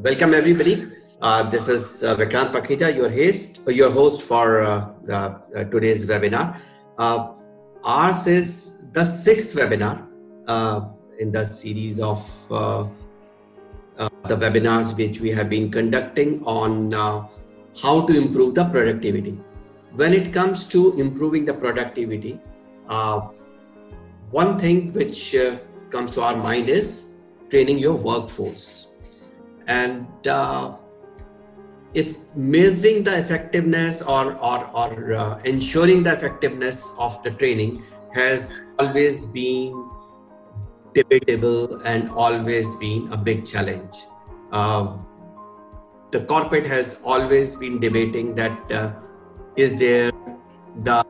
Welcome everybody. This is Vikrant Pakhija, your host for today's webinar. Ours is the sixth webinar in the series of the webinars which we have been conducting on how to improve the productivity. When it comes to improving the productivity, one thing which comes to our mind is training your workforce. And if measuring the effectiveness or ensuring the effectiveness of the training has always been debatable and always been a big challenge. The corporate has always been debating that is there the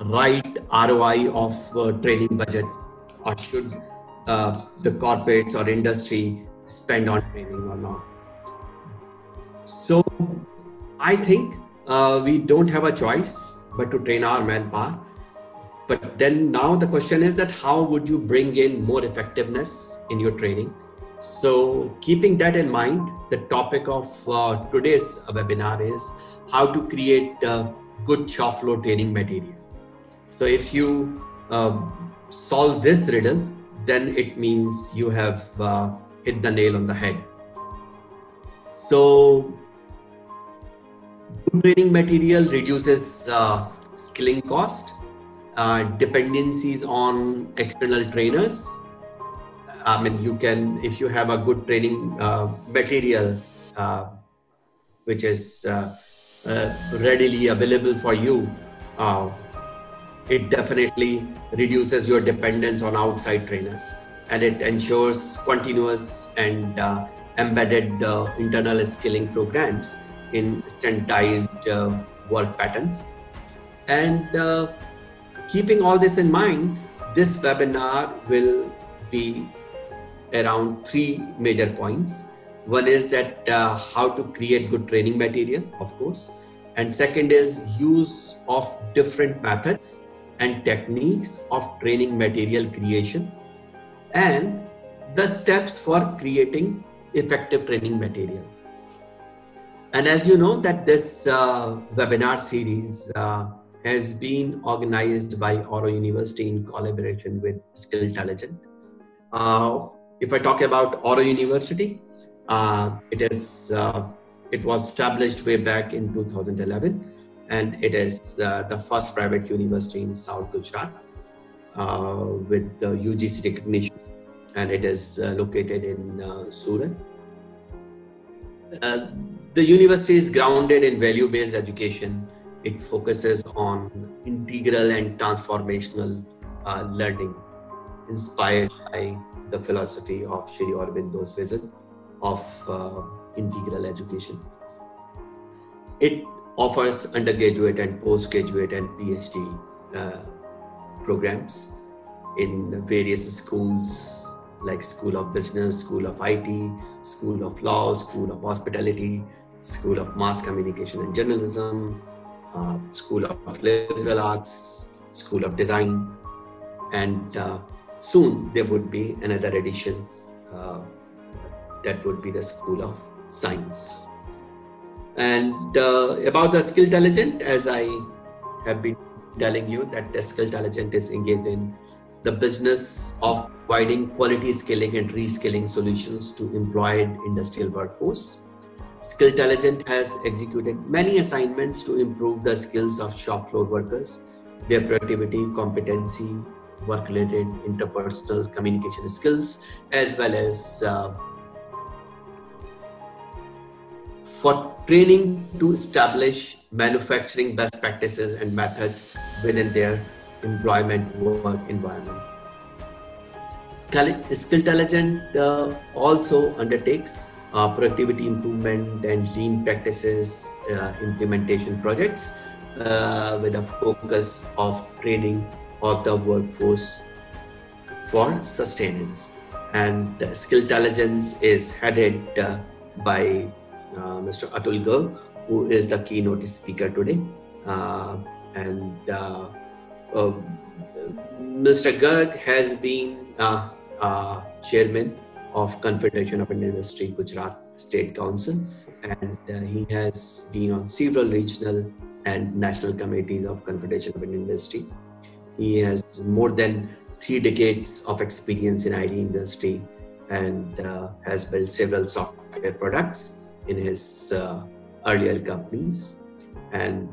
right ROI of training budget, or should the corporates or industry spend on training or not. So I think we don't have a choice but to train our manpower. But then now the question is that how would you bring in more effectiveness in your training? So keeping that in mind, the topic of today's webinar is how to create good shop floor training material. So if you solve this riddle, then it means you have hit the nail on the head. So good training material reduces skilling cost, dependencies on external trainers. I mean, you can, if you have a good training material which is readily available for you, it definitely reduces your dependence on outside trainers, and it ensures continuous and embedded internal skilling programs in standardized work patterns. And keeping all this in mind, this webinar will be around three major points. One is that how to create good training material, of course. And second is use of different methods and techniques of training material creation, and the steps for creating effective training material. And as you know that this webinar series has been organized by Oro University in collaboration with Skilltelligent. If I talk about Oro University, it was established way back in 2011, and it is the first private university in South Gujarat with the UGC recognition, and it is located in Surat. The university is grounded in value-based education. It focuses on integral and transformational learning, inspired by the philosophy of Sri Aurobindo's vision of integral education. It offers undergraduate and postgraduate and PhD programs in various schools like School of Business, School of IT, School of Law, School of Hospitality, School of Mass Communication and Journalism, School of Liberal Arts, School of Design, and soon there would be another edition that would be the School of Science. And about the Skilltelligent, as I have been telling you, that the Skilltelligent is engaged in the business of providing quality skilling and reskilling solutions to employed industrial workforce. Skilltelligent has executed many assignments to improve the skills of shop floor workers, their productivity, competency, work-related interpersonal communication skills, as well as for training to establish manufacturing best practices and methods within their employment work environment. Skilltelligent also undertakes productivity improvement and lean practices implementation projects with a focus of training of the workforce for sustenance. And Skilltelligence is headed by Mr. Atul Garg, who is the keynote speaker today. Mr. Garg has been chairman of Confederation of Industry Gujarat State Council, and he has been on several regional and national committees of Confederation of Indian Industry. He has more than 3 decades of experience in IT industry and has built several software products in his earlier companies. And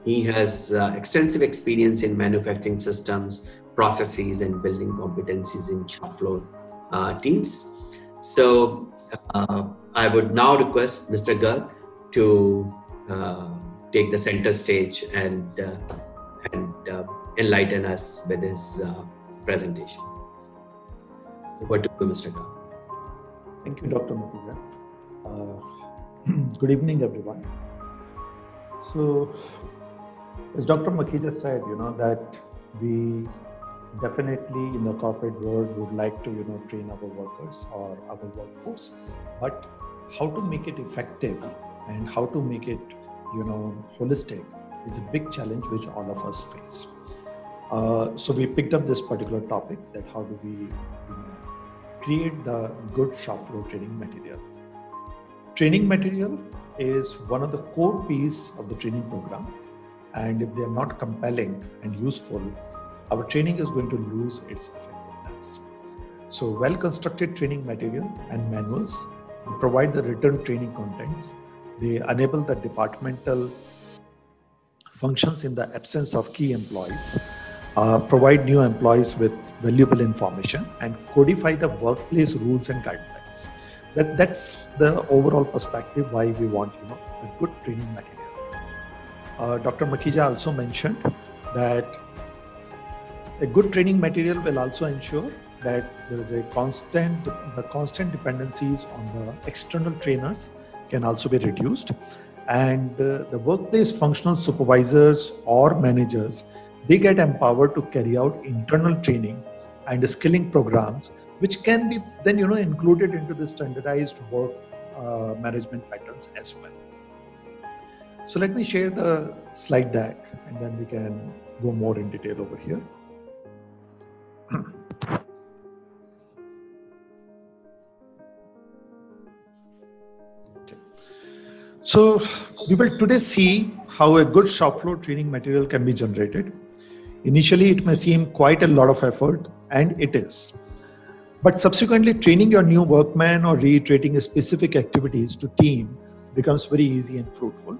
he has extensive experience in manufacturing systems, processes, and building competencies in shop floor teams. So I would now request Mr. Garg to take the center stage and enlighten us with his presentation. Over to you, Mr. Garg. Thank you, Dr. Makhija. Good evening, everyone. So, as Dr. Makhija said, that we definitely in the corporate world would like to, train our workers or our workforce, but how to make it effective and how to make it, holistic is a big challenge which all of us face. So we picked up this particular topic, that how do we create the good shop floor training material. Training material is one of the core pieces of the training program, and if they are not compelling and useful, our training is going to lose its effectiveness. So well-constructed training material and manuals provide the written training contents. They enable the departmental functions in the absence of key employees, provide new employees with valuable information, and codify the workplace rules and guidelines. That's the overall perspective why we want a good training material. Dr. Makhija also mentioned that a good training material will also ensure that there is the constant dependencies on the external trainers can also be reduced, and the workplace functional supervisors or managers, they get empowered to carry out internal training and skilling programs, which can be then included into the standardized work management patterns as well. So let me share the slide deck and then we can go more in detail over here. Okay. So we will today see how a good shop floor training material can be generated. Initially, it may seem quite a lot of effort, and it is. But subsequently, training your new workman or reiterating specific activities to team becomes very easy and fruitful.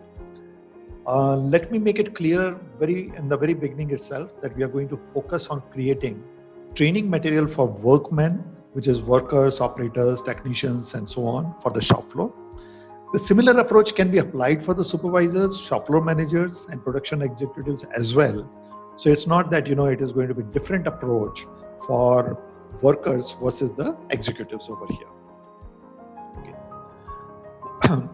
Let me make it clear in the very beginning itself that we are going to focus on creating training material for workmen, which is workers, operators, technicians, and so on for the shop floor. The similar approach can be applied for the supervisors, shop floor managers, and production executives as well. So it's not that, it is going to be a different approach for workers versus the executives over here. Okay.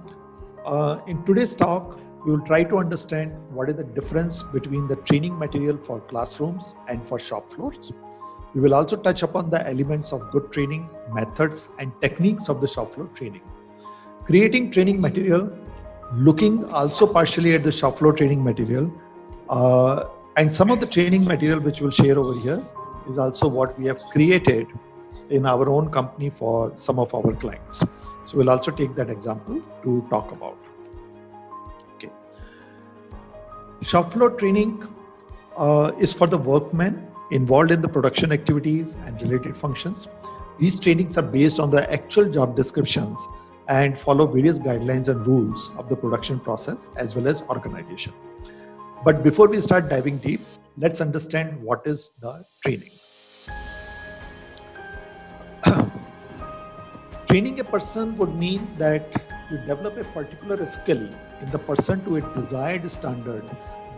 In today's talk, we will try to understand what is the difference between the training material for classrooms and for shop floors. We will also touch upon the elements of good training, methods, and techniques of the shop floor training. Creating training material, looking also partially at the shop floor training material, and some of the training material which we'll share over here is also what we have created in our own company for some of our clients. So we'll also take that example to talk about. Okay. Shop floor training is for the workmen involved in the production activities and related functions. These trainings are based on the actual job descriptions and follow various guidelines and rules of the production process as well as organization. But before we start diving deep, let's understand what is the training. Training a person would mean that you develop a particular skill in the person to a desired standard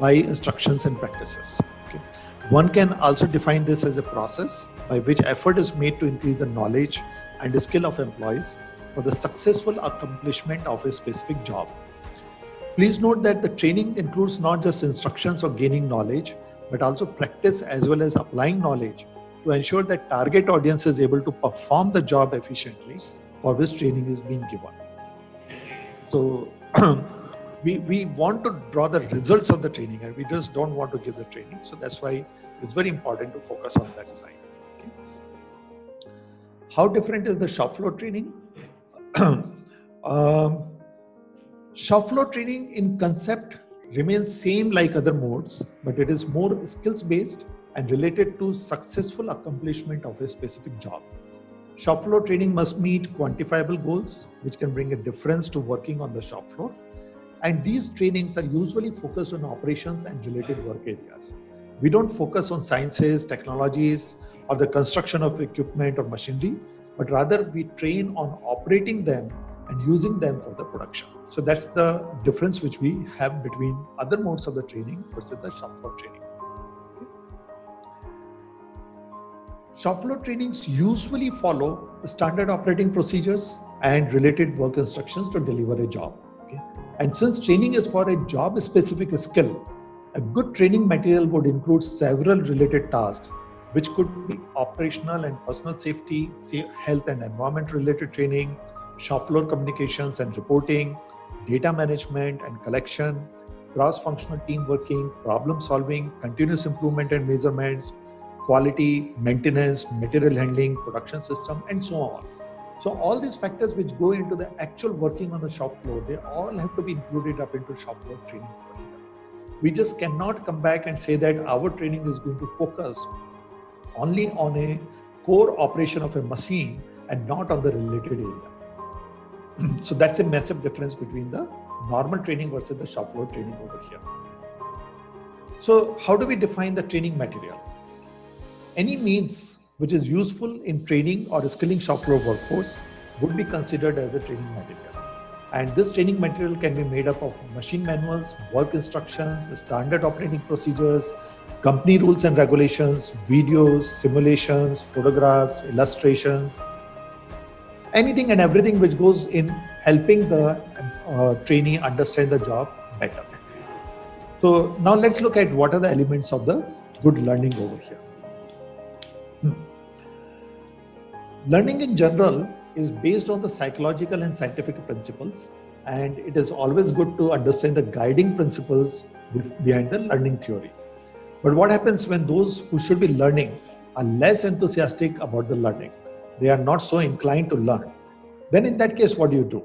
by instructions and practices. Okay. One can also define this as a process by which effort is made to increase the knowledge and the skill of employees for the successful accomplishment of a specific job. Please note that the training includes not just instructions or gaining knowledge, but also practice as well as applying knowledge to ensure that target audience is able to perform the job efficiently for which training is being given. So we want to draw the results of the training and we just don't want to give the training. So that's why it's very important to focus on that side. Okay. How different is the shop floor training? Um, Shop floor training in concept remains same like other modes, but it is more skills based and related to successful accomplishment of a specific job. Shop floor training must meet quantifiable goals, which can bring a difference to working on the shop floor. And these trainings are usually focused on operations and related work areas. We don't focus on sciences, technologies, or the construction of equipment or machinery, but rather we train on operating them and using them for the production. So that's the difference which we have between other modes of the training versus the shop floor training. Shop floor trainings usually follow the standard operating procedures and related work instructions to deliver a job. Okay? And since training is for a job specific skill, a good training material would include several related tasks, which could be operational and personal safety, health and environment related training, shop floor communications and reporting, data management and collection, cross-functional team working, problem solving, continuous improvement and measurements, quality, maintenance, material handling, production system, and so on. So all these factors which go into the actual working on the shop floor, they all have to be included up into shop floor training. We just cannot come back and say that our training is going to focus only on a core operation of a machine and not on the related area. So that's a massive difference between the normal training versus the shop floor training over here. So how do we define the training material? Any means which is useful in training or skilling shop floor workforce would be considered as the training material. And this training material can be made up of machine manuals, work instructions, standard operating procedures, company rules and regulations, videos, simulations, photographs, illustrations, anything and everything which goes in helping the trainee understand the job better. So now let's look at what are the elements of the good learning over here. Learning in general is based on the psychological and scientific principles, and it is always good to understand the guiding principles behind the learning theory. But what happens when those who should be learning are less enthusiastic about the learning? They are not so inclined to learn. Then in that case, what do you do?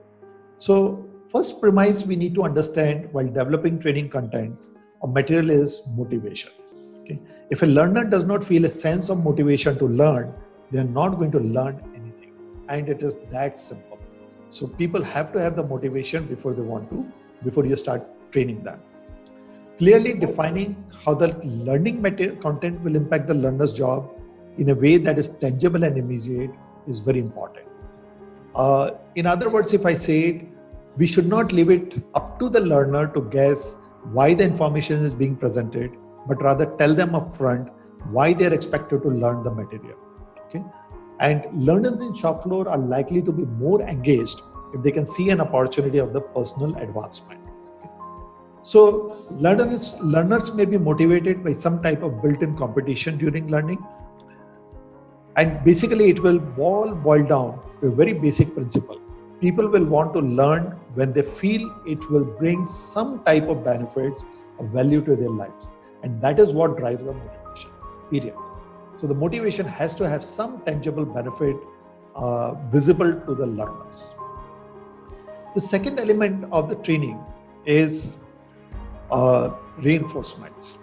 So first premise we need to understand while developing training contents or material is motivation. Okay? If a learner does not feel a sense of motivation to learn, they are not going to learn anything. And it is that simple. So people have to have the motivation before you start training them. Clearly defining how the learning material content will impact the learner's job in a way that is tangible and immediate is very important. In other words, if I say it, we should not leave it up to the learner to guess why the information is being presented, but rather tell them upfront why they are expected to learn the material. Okay? And learners in shop floor are likely to be more engaged if they can see an opportunity of the personal advancement. Okay? So learners may be motivated by some type of built-in competition during learning. And basically it will all boil down to a very basic principle. People will want to learn when they feel it will bring some type of benefits or value to their lives. And that is what drives the motivation, period. So the motivation has to have some tangible benefit visible to the learners. The second element of the training is reinforcements.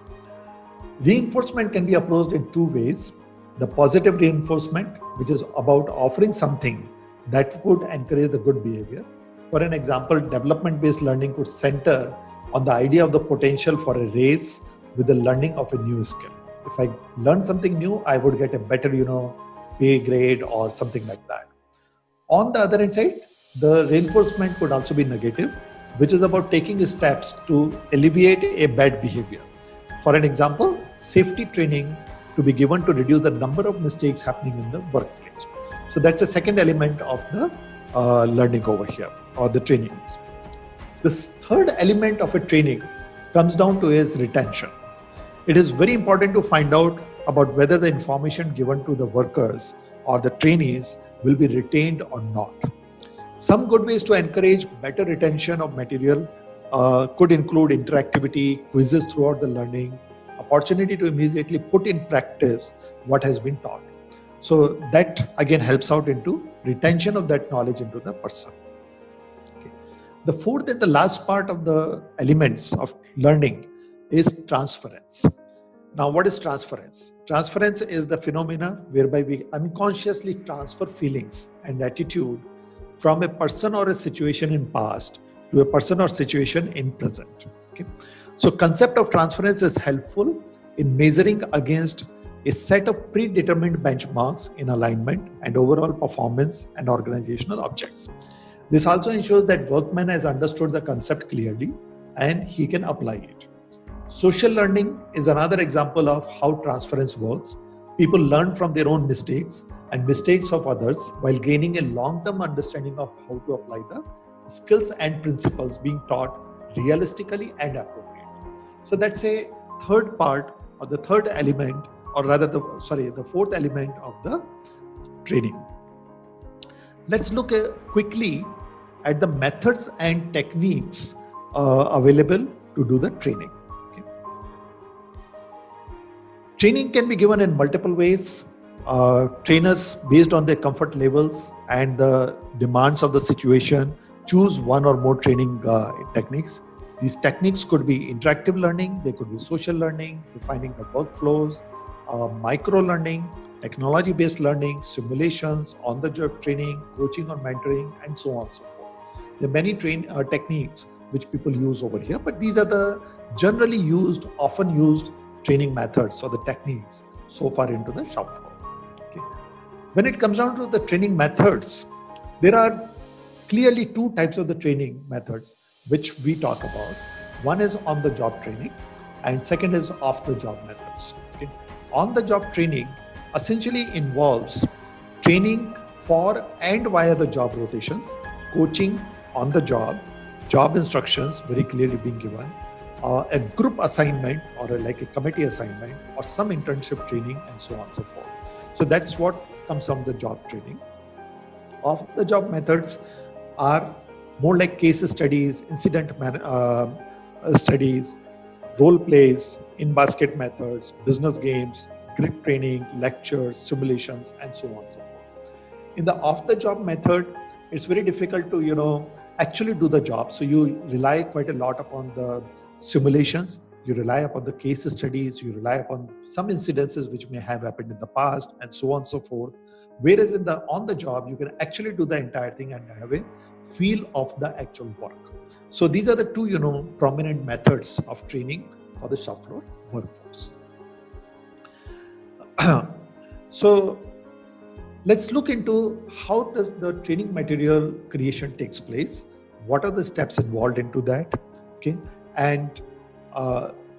Reinforcement can be approached in two ways. The positive reinforcement, which is about offering something that would encourage the good behavior. For an example, development-based learning could center on the idea of the potential for a raise with the learning of a new skill. If I learn something new, I would get a better, pay grade or something like that. On the other hand side, the reinforcement could also be negative, which is about taking steps to alleviate a bad behavior. For an example, safety training to be given to reduce the number of mistakes happening in the workplace. So that's the second element of the learning over here, or the training. The third element of a training comes down to is retention. It is very important to find out about whether the information given to the workers or the trainees will be retained or not. Some good ways to encourage better retention of material could include interactivity, quizzes throughout the learning, opportunity to immediately put in practice what has been taught. So that again helps out into retention of that knowledge into the person. The fourth and the last part of the elements of learning is transference. Now, what is transference? Transference is the phenomena whereby we unconsciously transfer feelings and attitude from a person or a situation in past to a person or situation in present. Okay? So concept of transference is helpful in measuring against a set of predetermined benchmarks in alignment and overall performance and organizational objects. This also ensures that workman has understood the concept clearly and he can apply it. Social learning is another example of how transference works. People learn from their own mistakes and mistakes of others while gaining a long-term understanding of how to apply the skills and principles being taught realistically and appropriately. So that's a third part or the third element, or rather the fourth element of the training. Let's look quickly at the methods and techniques available to do the training. Okay. Training can be given in multiple ways. Trainers, based on their comfort levels and the demands of the situation, choose one or more training techniques. These techniques could be interactive learning, they could be social learning, defining the workflows, micro learning, technology-based learning, simulations, on-the-job training, coaching or mentoring, and so on and so forth. There are many techniques which people use over here, but these are the generally used, often used training methods or the techniques so far into the shop floor. Okay. When it comes down to the training methods, there are clearly two types of the training methods which we talk about. One is on-the-job training and second is off-the-job methods. Okay. On-the-job training essentially involves training for and via the job rotations, coaching on the job, job instructions very clearly being given, a group assignment or like a committee assignment or some internship training and so on and so forth. So that's what comes from the job training. Off-the-job methods are more like case studies, incident studies, role plays, in-basket methods, business games, grit training, lectures, simulations, and so on and so forth. In the off-the-job method, it's very difficult to, actually do the job. So you rely quite a lot upon the simulations, you rely upon the case studies, you rely upon some incidences which may have happened in the past, and so on and so forth. Whereas on the job, you can actually do the entire thing and have a feel of the actual work. So these are the two, prominent methods of training for the shop floor workforce. So let's look into how does the training material creation takes place. What are the steps involved into that? Okay, and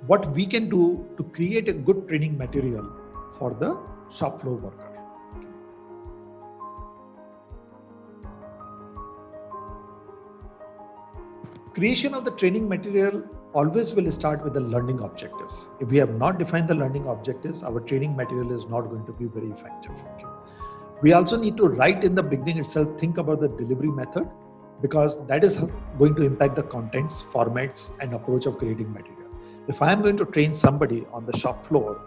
what we can do to create a good training material for the shop floor worker. Creation of the training material always will start with the learning objectives. If we have not defined the learning objectives, our training material is not going to be very effective. Okay? We also need to, right in the beginning itself, think about the delivery method, because that is going to impact the contents, formats, and approach of creating material. If I am going to train somebody on the shop floor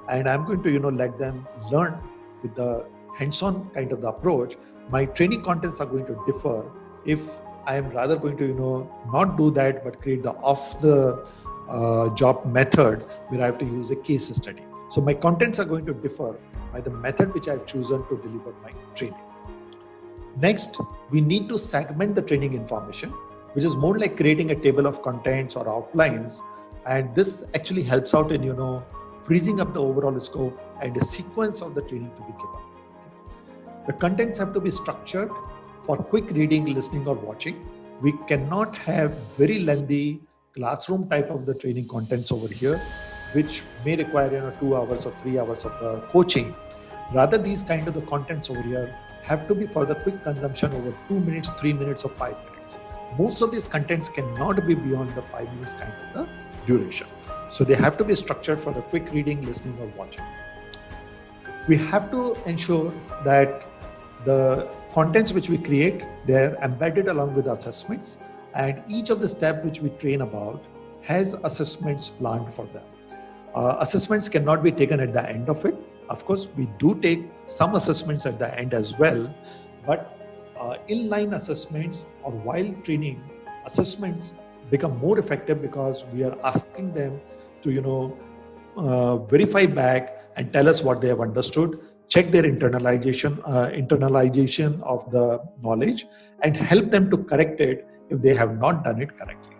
and I'm going to, let them learn with the hands-on kind of the approach, my training contents are going to differ if I am rather going to, not do that, but create the off-the-job method where I have to use a case study. So my contents are going to differ by the method which I have chosen to deliver my training. Next, we need to segment the training information, which is more like creating a table of contents or outlines. And this actually helps out in, freezing up the overall scope and a sequence of the training to be given. The contents have to be structured for quick reading, listening, or watching. We cannot have very lengthy classroom type of the training contents over here, which may require 2 hours or 3 hours of the coaching. Rather, these kind of the contents over here have to be for the quick consumption over 2 minutes, 3 minutes, or 5 minutes. Most of these contents cannot be beyond the 5 minutes kind of the duration. So they have to be structured for the quick reading, listening, or watching. We have to ensure that the contents which we create, they're embedded along with assessments, and each of the steps which we train about has assessments planned for them. Assessments cannot be taken at the end of it. Of course, we do take some assessments at the end as well, but inline assessments or while training assessments become more effective because we are asking them to verify back and tell us what they have understood, check their internalization of the knowledge, and help them to correct it if they have not done it correctly.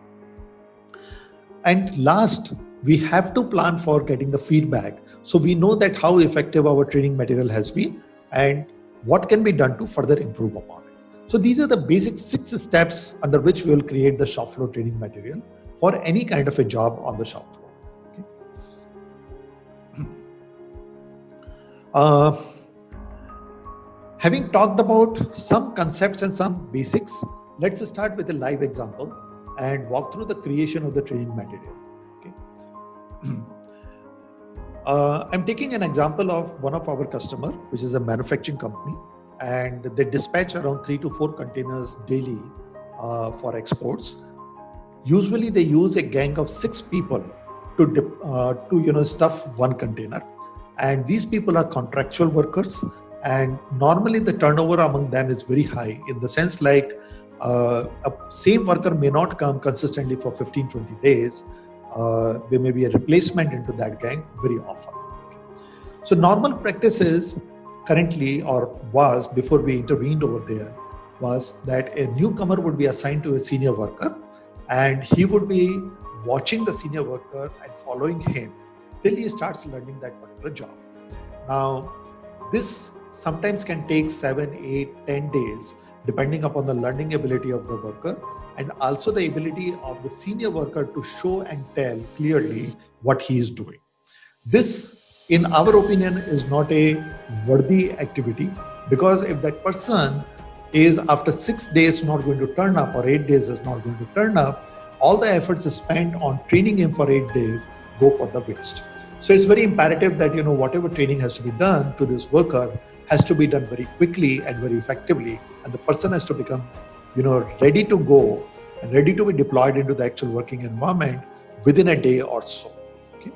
And last, we have to plan for getting the feedback so we know that how effective our training material has been and what can be done to further improve upon it. So these are the basic 6 steps under which we will create the shop floor training material for any kind of a job on the shop floor. Okay. Having talked about some concepts and some basics, let's start with a live example and walk through the creation of the training material. Okay. I'm taking an example of one of our customer, which is a manufacturing company, and they dispatch around 3 to 4 containers daily for exports. Usually they use a gang of 6 people to stuff one container, and these people are contractual workers, and normally the turnover among them is very high, in the sense like a same worker may not come consistently for 15-20 days. There may be a replacement into that gang very often. So normal practices currently, or was before we intervened over there, was that a newcomer would be assigned to a senior worker, and he would be watching the senior worker and following him till he starts learning that particular job. Now, this sometimes can take 7, 8, 10 days, depending upon the learning ability of the worker and also the ability of the senior worker to show and tell clearly what he is doing. This, in our opinion, is not a worthy activity, because if that person is after 6 days not going to turn up or 8 days is not going to turn up, all the efforts spent on training him for 8 days go for the waste. So it's very imperative that whatever training has to be done to this worker has to be done very quickly and very effectively, and the person has to become ready to go and ready to be deployed into the actual working environment within a day or so. Okay.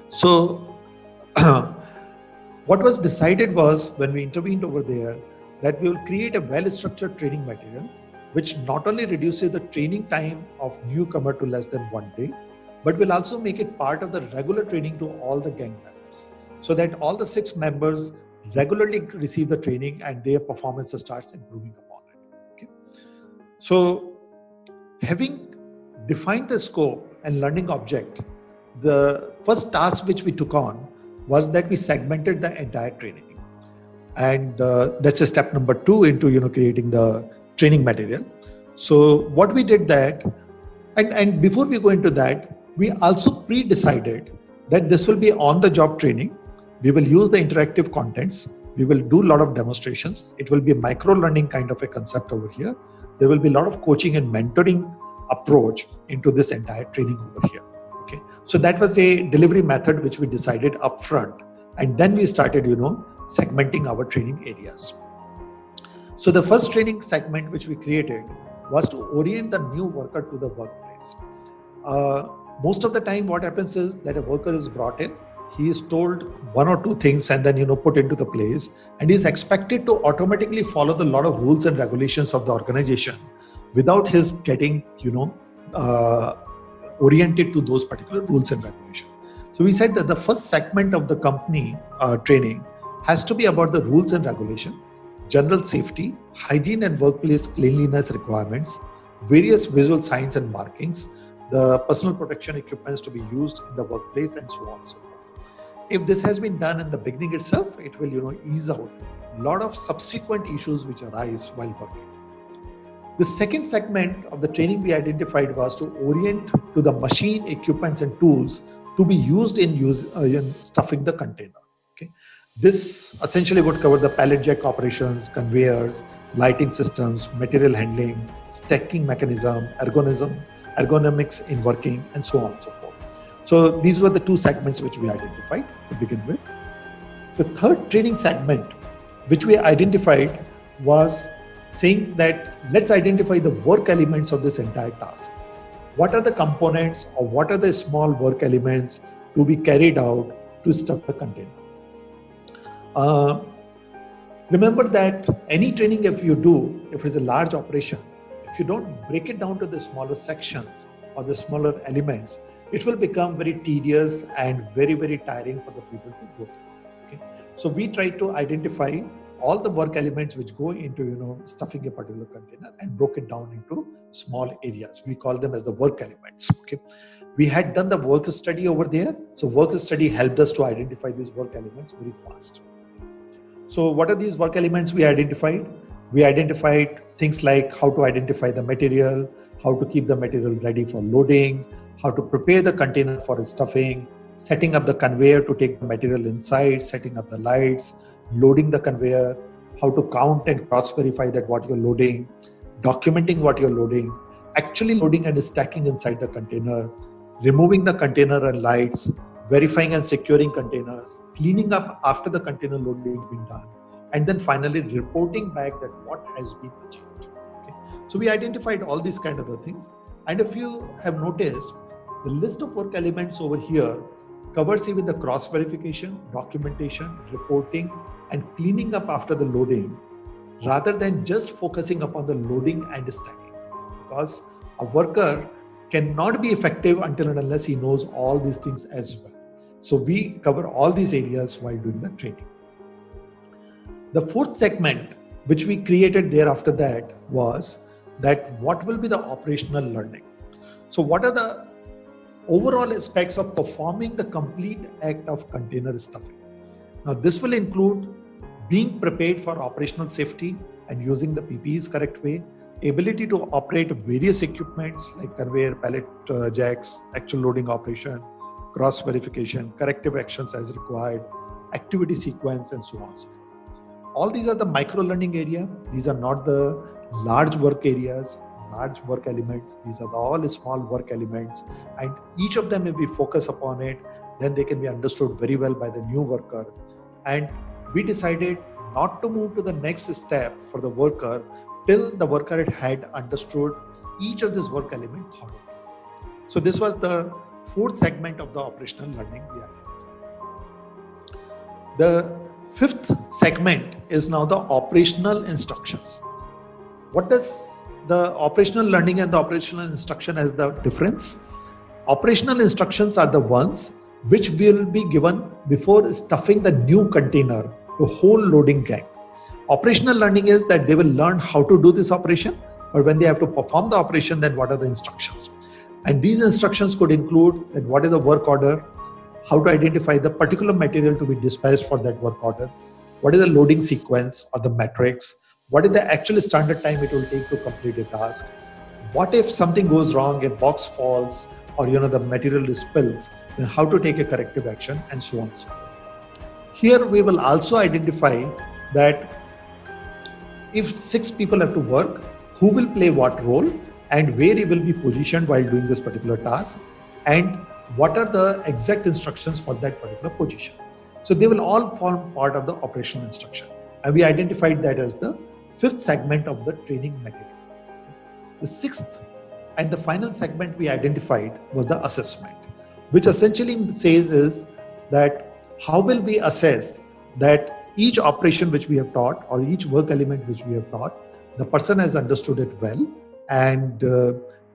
So what was decided was, when we intervened over there, that we will create a well-structured training material which not only reduces the training time of newcomer to less than 1 day, but will also make it part of the regular training to all the gang members, so that all the 6 members regularly receive the training and their performance starts improving upon it. Okay. So having defined the scope and learning object, the first task which we took on was that we segmented the entire training. And that's a step number 2 into creating the training material. So what we did that, and before we go into that, we also pre-decided that this will be on-the-job training. We will use the interactive contents. We will do a lot of demonstrations. It will be a micro-learning kind of a concept over here. There will be a lot of coaching and mentoring approach into this entire training over here. Okay, so that was a delivery method which we decided upfront, and then we started, segmenting our training areas. So the first training segment which we created was to orient the new worker to the workplace. Most of the time what happens is that a worker is brought in, he is told 1 or 2 things and then put into the place, and is expected to automatically follow the lot of rules and regulations of the organization without his getting oriented to those particular rules and regulations. So we said that the first segment of the company training has to be about the rules and regulation, general safety, hygiene and workplace cleanliness requirements, various visual signs and markings, the personal protection equipments to be used in the workplace, and so on and so forth. If this has been done in the beginning itself, it will ease out a lot of subsequent issues which arise while working. The second segment of the training we identified was to orient to the machine, equipments and tools to be used in stuffing the container. Okay. This essentially would cover the pallet jack operations, conveyors, lighting systems, material handling, stacking mechanism, ergonomics in working, and so on and so forth. So these were the 2 segments which we identified to begin with. The third training segment which we identified was saying that let's identify the work elements of this entire task. What are the components, or what are the small work elements to be carried out to stuff the container? Remember that any training if you do, if it's a large operation, if you don't break it down to the smaller sections or the smaller elements, it will become very tedious and very, very tiring for the people to go through. Okay? So we try to identify all the work elements which go into stuffing a particular container and broke it down into small areas. We call them as the work elements. Okay, we had done the work study over there, so work study helped us to identify these work elements very fast. So what are these work elements we identified? We identified things like how to identify the material, how to keep the material ready for loading, how to prepare the container for stuffing, setting up the conveyor to take the material inside, setting up the lights, loading the conveyor, how to count and cross-verify that what you're loading, documenting what you're loading, actually loading and stacking inside the container, removing the container and lights, verifying and securing containers, cleaning up after the container loading has been done, and then finally reporting back that what has been achieved. Okay? So we identified all these kind of the things. And if you have noticed, the list of work elements over here covers even the cross-verification, documentation, reporting, and cleaning up after the loading, rather than just focusing upon the loading and stacking. Because a worker cannot be effective until and unless he knows all these things as well. So we cover all these areas while doing the training. The fourth segment, which we created thereafter that, was that what will be the operational learning. So what are the overall aspects of performing the complete act of container stuffing? Now this will include being prepared for operational safety and using the PPEs correct way, ability to operate various equipments like conveyor, pallet jacks, actual loading operation, cross verification, corrective actions as required, activity sequence, and so on and so forth. All these are the micro learning area. These are not the large work areas, large work elements. These are all small work elements, and each of them, if we focus upon it, then they can be understood very well by the new worker. And we decided not to move to the next step for the worker till the worker had understood each of these work elements thoroughly. So this was the fourth segment of the operational learning we identified. The fifth segment is now the operational instructions. What does the operational learning and the operational instruction as the difference? Operational instructions are the ones which will be given before stuffing the new container to whole loading gang. Operational learning is that they will learn how to do this operation, but when they have to perform the operation, then what are the instructions? And these instructions could include that what is the work order, how to identify the particular material to be dispatched for that work order, what is the loading sequence or the metrics, what is the actual standard time it will take to complete a task, what if something goes wrong, a box falls, or the material spills, then how to take a corrective action, and so on and so forth. Here we will also identify that if 6 people have to work, who will play what role and where he will be positioned while doing this particular task, and what are the exact instructions for that particular position. So they will all form part of the operational instruction. And we identified that as the fifth segment of the training material. The sixth and the final segment we identified was the assessment, which essentially says is that how will we assess that each operation which we have taught or each work element which we have taught, the person has understood it well, and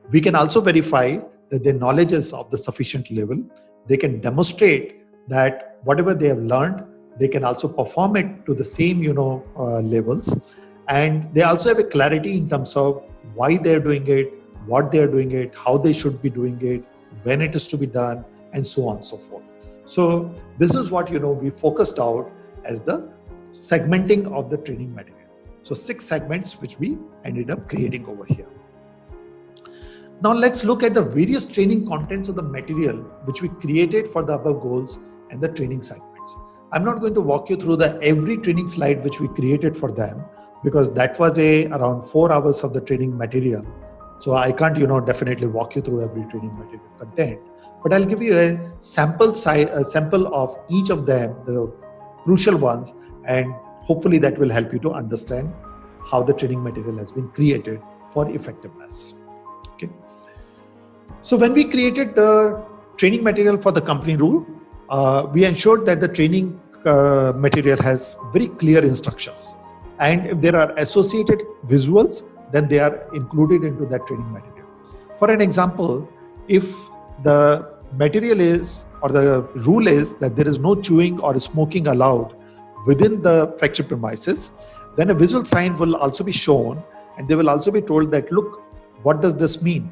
we can also verify that their knowledge is of the sufficient level. They can demonstrate that whatever they have learned, they can also perform it to the same levels, and they also have a clarity in terms of why they're doing it, what they're doing it, how they should be doing it, when it is to be done, and so on and so forth. So this is what we focused out as the segmenting of the training material. So 6 segments which we ended up creating over here. Now let's look at the various training contents of the material which we created for the above goals and the training segments. I'm not going to walk you through every training slide which we created for them, because that was around 4 hours of the training material. So I can't definitely walk you through every training material content, but I'll give you a sample of each of them, the crucial ones, and hopefully that will help you to understand how the training material has been created for effectiveness. Okay. So when we created the training material for the company rule, we ensured that the training material has very clear instructions, and if there are associated visuals, then they are included into that training material. For an example, if the material is, or the rule is that there is no chewing or smoking allowed within the factory premises, then a visual sign will also be shown, and they will also be told that, look, what does this mean?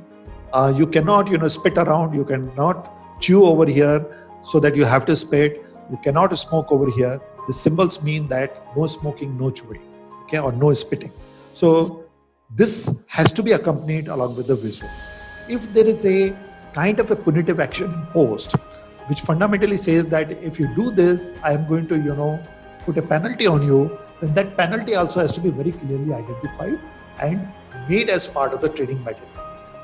You cannot, spit around, you cannot chew over here, so that you have to spit, you cannot smoke over here. The symbols mean that no smoking, no chewing, okay, or no spitting. So this has to be accompanied along with the visuals. If there is a kind of a punitive action imposed, which fundamentally says that if you do this, I am going to, put a penalty on you, then that penalty also has to be very clearly identified and made as part of the training material.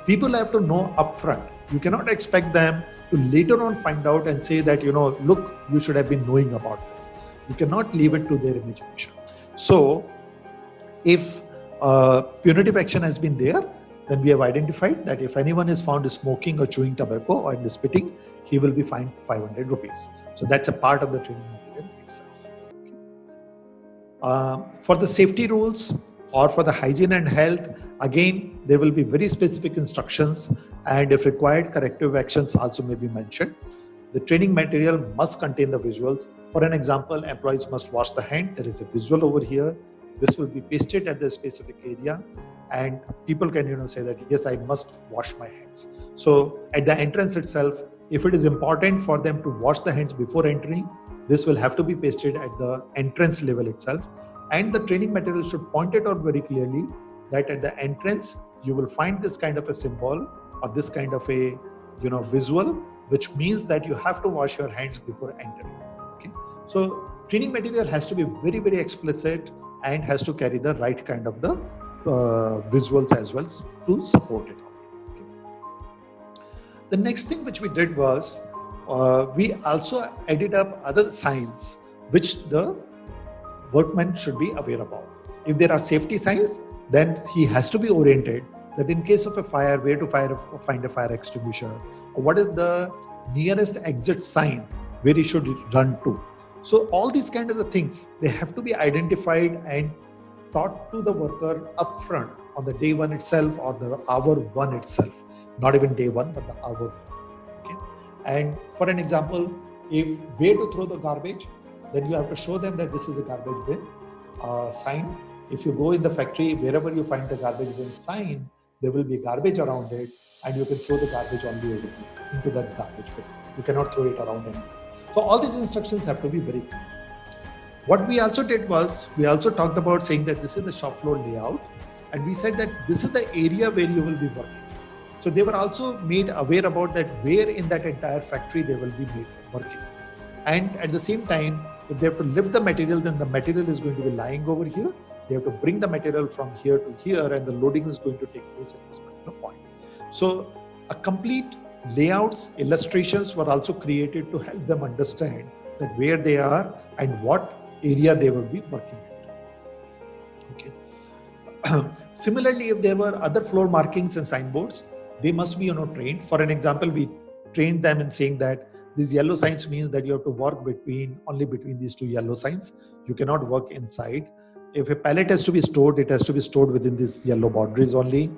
People have to know upfront. You cannot expect them to later on find out and say that, look, you should have been knowing about this. You cannot leave it to their imagination. So if punitive action has been there, then we have identified that if anyone is found smoking or chewing tobacco or spitting, he will be fined 500 rupees. So that's a part of the training material itself. For the safety rules or for the hygiene and health, again, there will be very specific instructions, and if required, corrective actions also may be mentioned. The training material must contain the visuals. For an example, employees must wash the hand. There is a visual over here. This will be pasted at the specific area, and people can say that, yes, I must wash my hands. So at the entrance itself, if it is important for them to wash the hands before entering, this will have to be pasted at the entrance level itself. And the training material should point it out very clearly that at the entrance, you will find this kind of a symbol or this kind of a visual, which means that you have to wash your hands before entering. Okay, so training material has to be very, very explicit and has to carry the right kind of the visuals as well to support it. Okay. The next thing which we did was we also added up other signs which the workman should be aware about. If there are safety signs, then he has to be oriented that in case of a fire, where to find a fire extinguisher, or what is the nearest exit sign where he should run to. So all these kind of the things, they have to be identified and taught to the worker upfront on the day one itself or the hour one itself. Not even day one, but the hour one. Okay? And for an example, if where to throw the garbage, then you have to show them that this is a garbage bin sign. If you go in the factory, wherever you find the garbage bin sign, there will be garbage around it, and you can throw the garbage only into that garbage bin. You cannot throw it around anywhere. So all these instructions have to be very clear. What we also did was, we also talked about saying that this is the shop floor layout, and we said that this is the area where you will be working. So they were also made aware about that where in that entire factory they will be working. And at the same time, if they have to lift the material, then the material is going to be lying over here. They have to bring the material from here to here, and the loading is going to take place at this particular point. So a complete layouts, illustrations were also created to help them understand that where they are and what area they will be working at. Okay. Similarly, if there were other floor markings and signboards, they must be trained. For an example, we trained them in saying that these yellow signs means that you have to work only between these two yellow signs. You cannot work inside. If a pallet has to be stored, it has to be stored within these yellow boundaries only.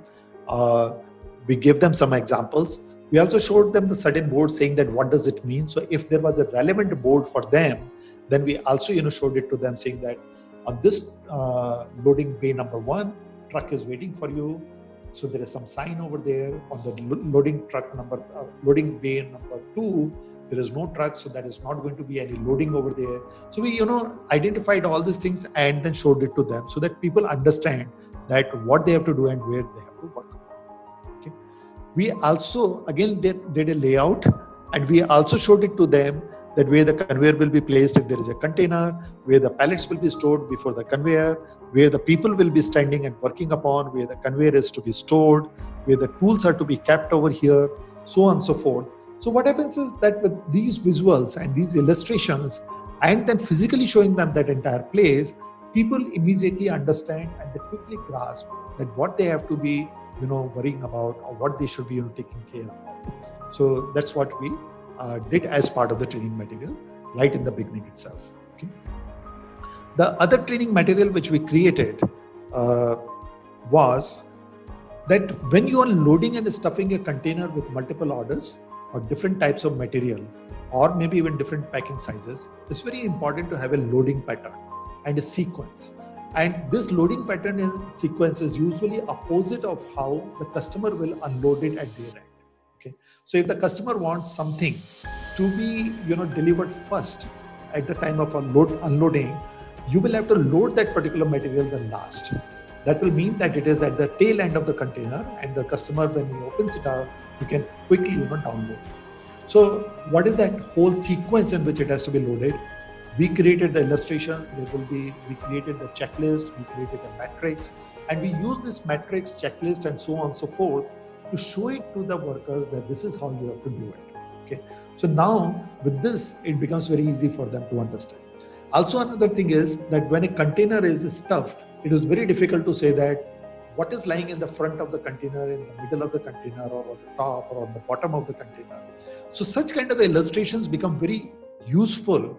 We gave them some examples. We also showed them the certain board saying that what does it mean. So if there was a relevant board for them, then we also showed it to them saying that on this loading bay number 1, truck is waiting for you. So there is some sign over there. On the loading bay number 2, there is no truck, so that is not going to be any loading over there. So we identified all these things and then showed it to them so that people understand that what they have to do and where they have to work. Okay. We also again did a layout, and we also showed it to them that where the conveyor will be placed if there is a container, where the pallets will be stored before the conveyor, where the people will be standing and working upon, where the conveyor is to be stored, where the tools are to be kept over here, so on and so forth. So what happens is that with these visuals and these illustrations, and then physically showing them that entire place, people immediately understand and they quickly grasp that what they have to be, worrying about, or what they should be, taking care of. So that's what we did as part of the training material right in the beginning itself. Okay. The other training material which we created was that when you are loading and stuffing a container with multiple orders or different types of material, or maybe even different packing sizes, it's very important to have a loading pattern and a sequence. And this loading pattern and sequence is usually opposite of how the customer will unload it at their end. Okay, so if the customer wants something to be delivered first at the time of unloading, you will have to load that particular material the last. That will mean that it is at the tail end of the container, and the customer, when he opens it up, he can quickly download. So what is that whole sequence in which it has to be loaded? We created the illustrations. We created the checklist. We created the metrics, and we use this metrics, checklist, and so on and so forth to show it to the workers that this is how you have to do it. Okay. So now with this, it becomes very easy for them to understand. Also, another thing is that when a container is stuffed, it is very difficult to say that what is lying in the front of the container, in the middle of the container, or on the top, or on the bottom of the container. So such kind of illustrations become very useful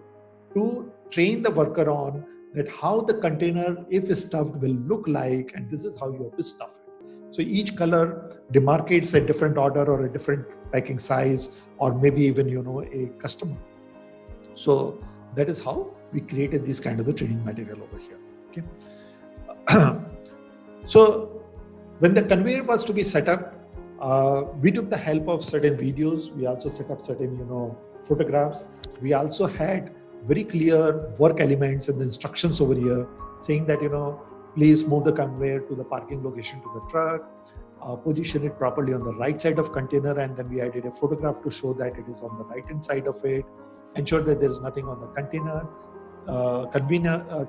to train the worker on that how the container, if stuffed, will look like, and this is how you have to stuff it. So each color demarcates a different order or a different packing size, or maybe even a customer. So that is how we created this kind of the training material over here. Okay. So when the conveyor was to be set up, we took the help of certain videos. We also set up certain photographs. We also had very clear work elements and the instructions over here saying that please move the conveyor to the parking location to the truck, position it properly on the right side of container, and then we added a photograph to show that it is on the right hand side of it. Ensure that there is nothing on the container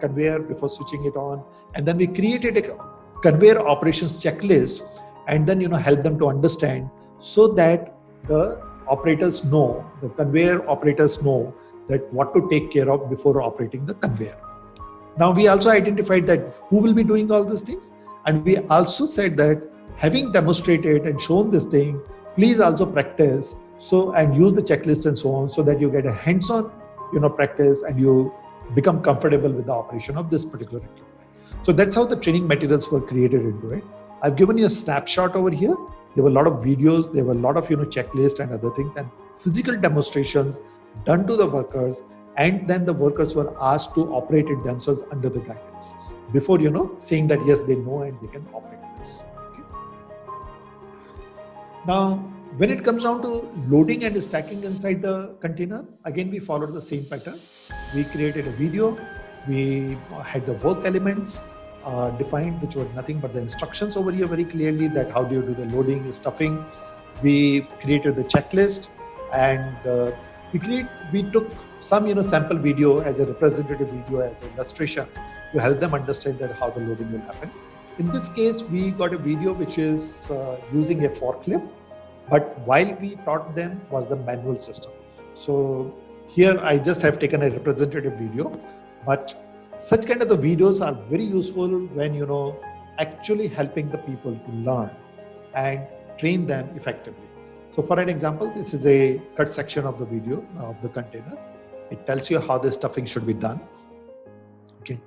conveyor before switching it on, and then we created a conveyor operations checklist, and then help them to understand so that the conveyor operators know that what to take care of before operating the conveyor. Now we also identified that who will be doing all these things, and we also said that having demonstrated and shown this thing, please also practice and use the checklist and so on, so that you get a hands-on practice and you become comfortable with the operation of this particular equipment. So that's how the training materials were created into it. I've given you a snapshot over here. There were a lot of videos, there were a lot of checklists and other things, and physical demonstrations done to the workers, and then the workers were asked to operate it themselves under the guidance before saying that yes, they know and they can operate this. Okay. Now when it comes down to loading and stacking inside the container, again we followed the same pattern. We created a video, we had the work elements defined, which were nothing but the instructions over here very clearly, that how do you do the loading, stuffing. We created the checklist, and we took some sample video as a representative video, as an illustration, to help them understand that how the loading will happen. In this case, we got a video which is using a forklift, but while we taught them was the manual system. So here I just have taken a representative video, but such kind of the videos are very useful when actually helping the people to learn and train them effectively. So for an example, this is a cut section of the video of the container. It tells you how the stuffing should be done. Okay.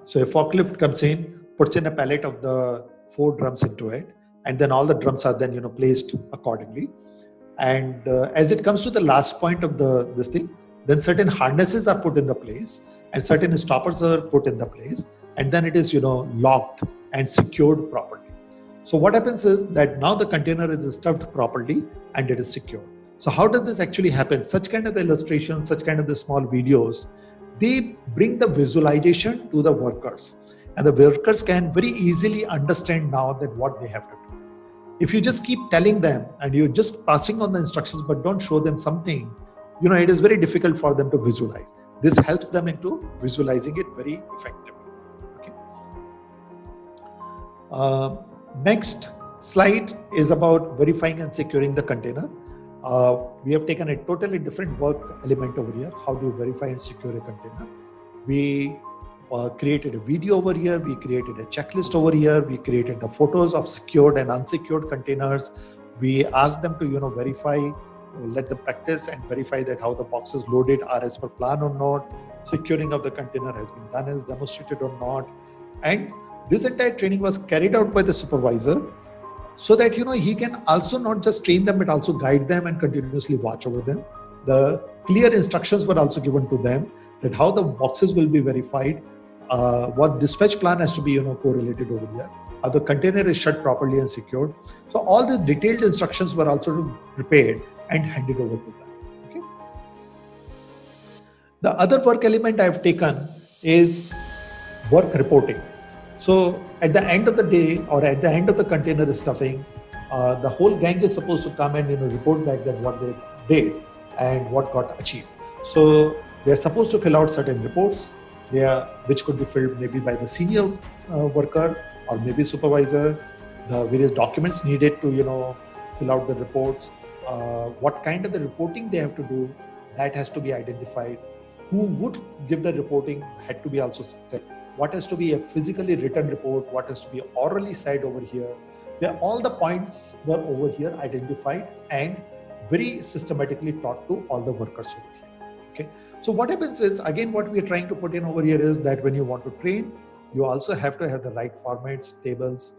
So a forklift comes in, puts in a pallet of the 4 drums into it, and then all the drums are then placed accordingly. And as it comes to the last point of this thing, then certain harnesses are put in the place, and certain stoppers are put in the place, and then it is locked and secured properly. So what happens is that now the container is stuffed properly and it is secure. So how does this actually happen? Such kind of illustrations, such kind of the small videos, they bring the visualization to the workers, and the workers can very easily understand now that what they have to do. If you just keep telling them and you're just passing on the instructions but don't show them something, it is very difficult for them to visualize. This helps them into visualizing it very effectively. Okay. Next slide is about verifying and securing the container. We have taken a totally different work element over here. How do you verify and secure a container? We created a video over here. We created a checklist over here. We created the photos of secured and unsecured containers. We asked them to verify, let them practice and verify that how the boxes loaded are as per plan or not. Securing of the container has been done as demonstrated or not. And This entire training was carried out by the supervisor so that, he can also not just train them, but also guide them and continuously watch over them. The clear instructions were also given to them that how the boxes will be verified, what dispatch plan has to be, correlated over here, how the container is shut properly and secured. So all these detailed instructions were also prepared and handed over to them. Okay. The other work element I've taken is work reporting. So at the end of the day, or at the end of the container stuffing, the whole gang is supposed to come and report back that what they did and what got achieved. So they're supposed to fill out certain reports, which could be filled maybe by the senior worker or maybe supervisor. The various documents needed to fill out the reports. What kind of the reporting they have to do, that has to be identified. Who would give the reporting had to be also said. What has to be a physically written report, what has to be orally said over here. All the points were over here identified and very systematically taught to all the workers over here. Okay. So what happens is, again, what we are trying to put in over here is that when you want to train, you also have to have the right formats, tables,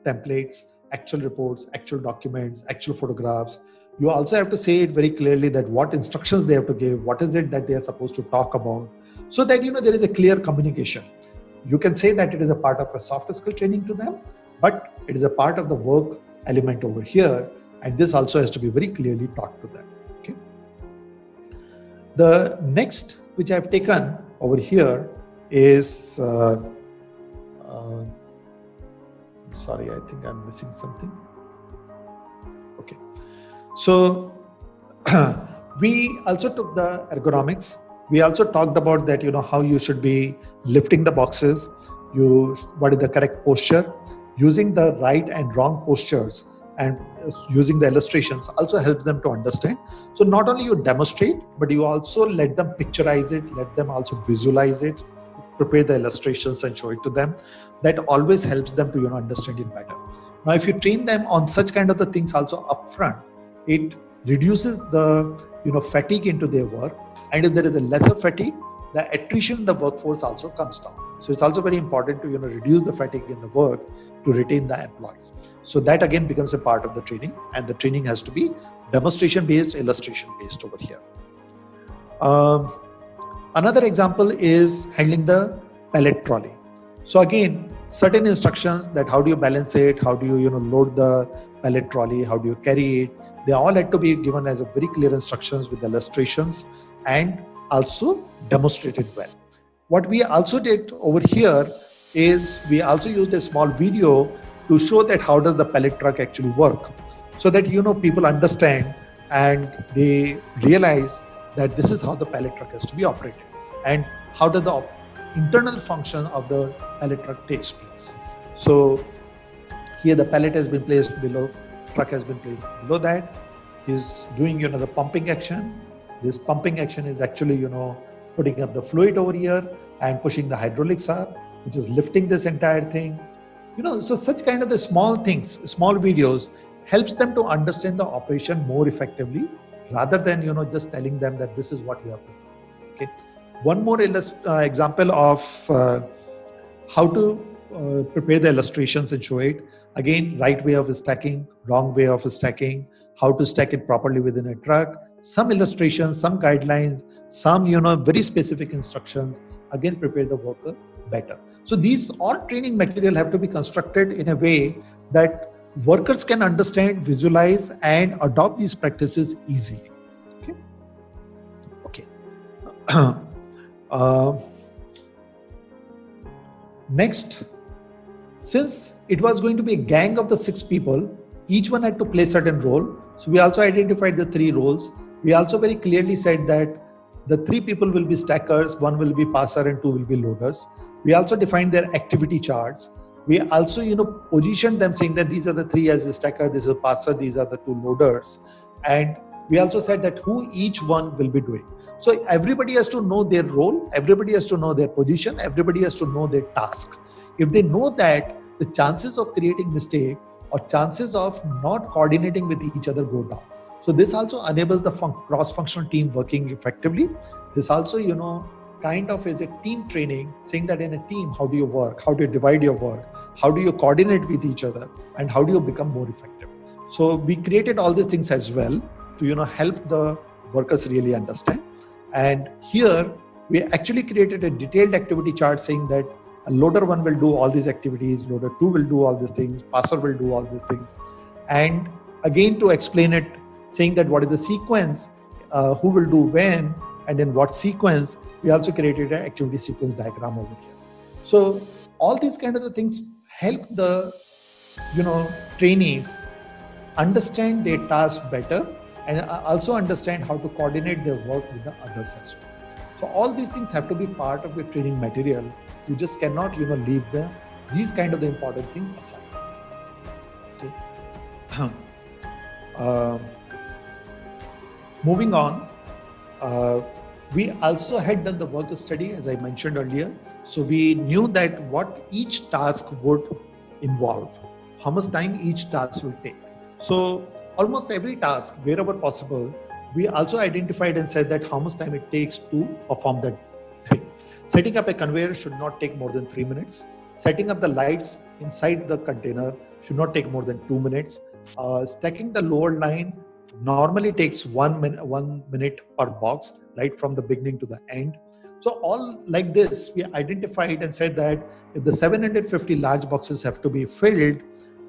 templates, actual reports, actual documents, actual photographs. You also have to say it very clearly that what instructions they have to give, what is it that they are supposed to talk about, so that there is a clear communication. You can say that it is a part of a soft skill training to them, but it is a part of the work element over here, and this also has to be very clearly taught to them. Okay. The next which I have taken over here is sorry, I think I'm missing something. Okay. So we also took the ergonomics. We also talked about that, how you should be lifting the boxes, what is the correct posture, using the right and wrong postures, and using the illustrations also helps them to understand. So not only you demonstrate, but you also let them picturize it, let them also visualize it, prepare the illustrations and show it to them. That always helps them to understand it better. Now, if you train them on such kind of the things also upfront, it reduces the fatigue into their work. And if there is a lesser fatigue, the attrition in the workforce also comes down. So it's also very important to reduce the fatigue in the work to retain the employees. So that again becomes a part of the training, and the training has to be demonstration based, illustration based over here. Another example is handling the pallet trolley. So again, certain instructions that how do you balance it, how do you load the pallet trolley, how do you carry it, they all had to be given as a very clear instructions with illustrations and also demonstrated well. What we also did over here is we also used a small video to show that how does the pallet truck actually work, so that people understand and they realize that this is how the pallet truck has to be operated and how does the internal function of the pallet truck takes place. So here the pallet has been placed below, truck has been placed below that. He's doing the pumping action. This pumping action is actually putting up the fluid over here and pushing the hydraulics up, which is lifting this entire thing. So such kind of the small things, small videos helps them to understand the operation more effectively rather than just telling them that this is what you have to do. Okay. One more example of how to prepare the illustrations and show it. Again, right way of stacking, wrong way of stacking, how to stack it properly within a truck, some illustrations, some guidelines, some very specific instructions. Again, prepare the worker better. So these all training material have to be constructed in a way that workers can understand, visualize, and adopt these practices easily. Okay. Next, since it was going to be a gang of the 6 people, each one had to play certain role. So we also identified the 3 roles. We also very clearly said that the 3 people will be stackers, 1 will be passer, and 2 will be loaders. We also defined their activity charts. We also, positioned them saying that these are the 3 as a stacker, this is a passer, these are the 2 loaders. And we also said that who each one will be doing. So everybody has to know their role, everybody has to know their position, everybody has to know their task. If they know that, the chances of creating mistake or chances of not coordinating with each other go down. So this also enables the cross-functional team working effectively. This also, kind of is a team training, saying that in a team, how do you work? How do you divide your work? How do you coordinate with each other? And how do you become more effective? So we created all these things as well to, help the workers really understand. And here we actually created a detailed activity chart saying that a loader 1 will do all these activities, loader 2 will do all these things, passer will do all these things. And again, to explain it, saying that what is the sequence, who will do when, and in what sequence. We also created an activity sequence diagram over here. So all these kind of the things help the trainees understand their task better and also understand how to coordinate their work with the others as well. So all these things have to be part of your training material. You just cannot leave these kind of the important things aside. Okay. Moving on, we also had done the work study, as I mentioned earlier. So we knew that what each task would involve, how much time each task will take. So almost every task, wherever possible, we also identified and said that how much time it takes to perform that thing. Setting up a conveyor should not take more than 3 minutes. Setting up the lights inside the container should not take more than 2 minutes. Stacking the load line normally takes 1 minute per box, right from the beginning to the end. So all like this, we identified and said that if the 750 large boxes have to be filled,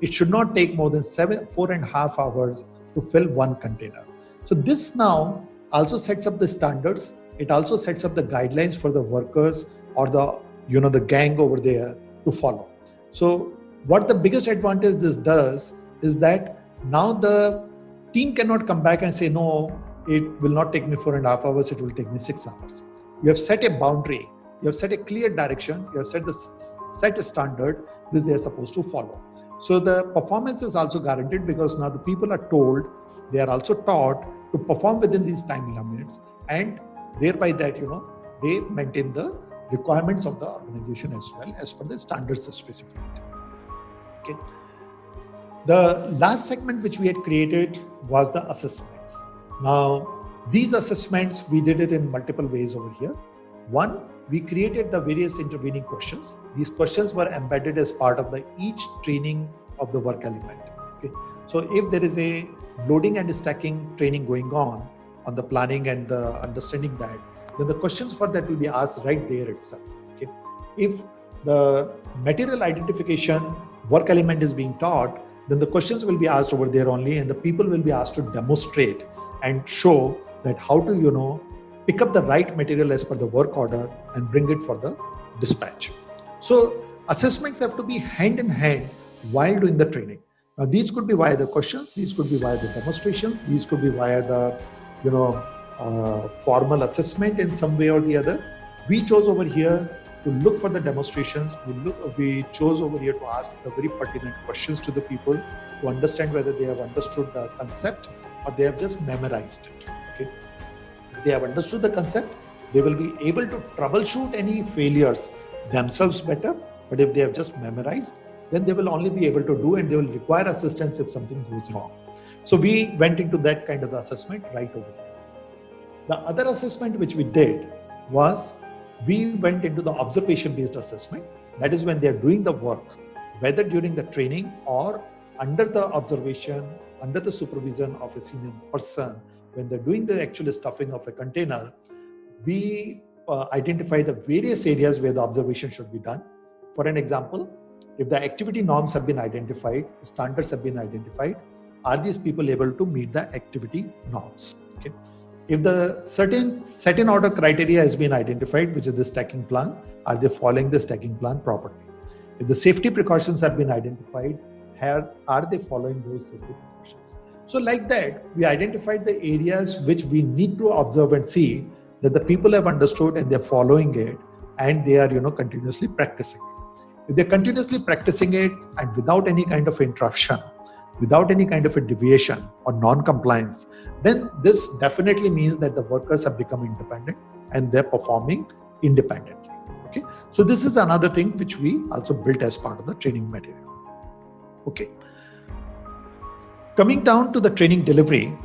it should not take more than 4.5 hours to fill one container. So this now also sets up the standards. It also sets up the guidelines for the workers or the gang over there to follow. So what the biggest advantage this does is that now the team cannot come back and say, no, it will not take me 4.5 hours, it will take me 6 hours. You have set a boundary, you have set a clear direction, you have set a standard which they are supposed to follow. So the performance is also guaranteed because now the people are told, they are also taught to perform within these time limits, and thereby that, they maintain the requirements of the organization as well as per the standards specified. Okay. The last segment which we had created was the assessments. Now, these assessments, we did it in multiple ways over here. One, we created the various intervening questions. These questions were embedded as part of each training of the work element. Okay. So if there is a loading and stacking training going on the planning and understanding that, then the questions for that will be asked right there itself. Okay. If the material identification work element is being taught, then the questions will be asked over there only, and the people will be asked to demonstrate and show that how to, pick up the right material as per the work order and bring it for the dispatch. So assessments have to be hand in hand while doing the training. Now these could be via the questions, these could be via the demonstrations, these could be via the, formal assessment in some way or the other. We chose over here to look for the demonstrations. We chose over here to ask the very pertinent questions to the people to understand whether they have understood the concept or they have just memorized it. Okay. If they have understood the concept, they will be able to troubleshoot any failures themselves better. But if they have just memorized, then they will only be able to do, and they will require assistance if something goes wrong. So we went into that kind of assessment right over here. The other assessment which we did was we went into the observation-based assessment. That is when they are doing the work, whether during the training or under the observation, under the supervision of a senior person, when they're doing the actual stuffing of a container, we identify the various areas where the observation should be done. For an example, if the activity norms have been identified, standards have been identified, are these people able to meet the activity norms? Okay. If the certain set in order criteria has been identified, which is the stacking plan, are they following the stacking plan properly? If the safety precautions have been identified, are they following those safety precautions? So like that, we identified the areas which we need to observe and see that the people have understood and they're following it, and they are, continuously practicing it. If they're continuously practicing it and without any kind of interruption, without any kind of a deviation or non-compliance, then this definitely means that the workers have become independent and they're performing independently. Okay. So this is another thing which we also built as part of the training material. Okay. Coming down to the training delivery,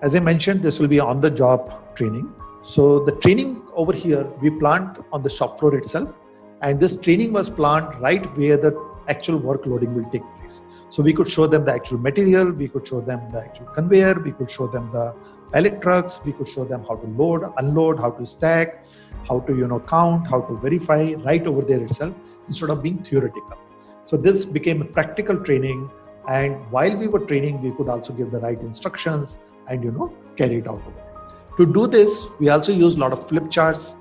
as I mentioned, this will be on-the-job training. So the training over here, we planned on the shop floor itself. And this training was planned right where the actual work loading will take place. So we could show them the actual material, we could show them the actual conveyor, we could show them the pallet trucks, we could show them how to load, unload, how to stack, how to count, how to verify right over there itself, instead of being theoretical. So this became a practical training, and while we were training, we could also give the right instructions and carry it out over there. To do this, we also use a lot of flip charts,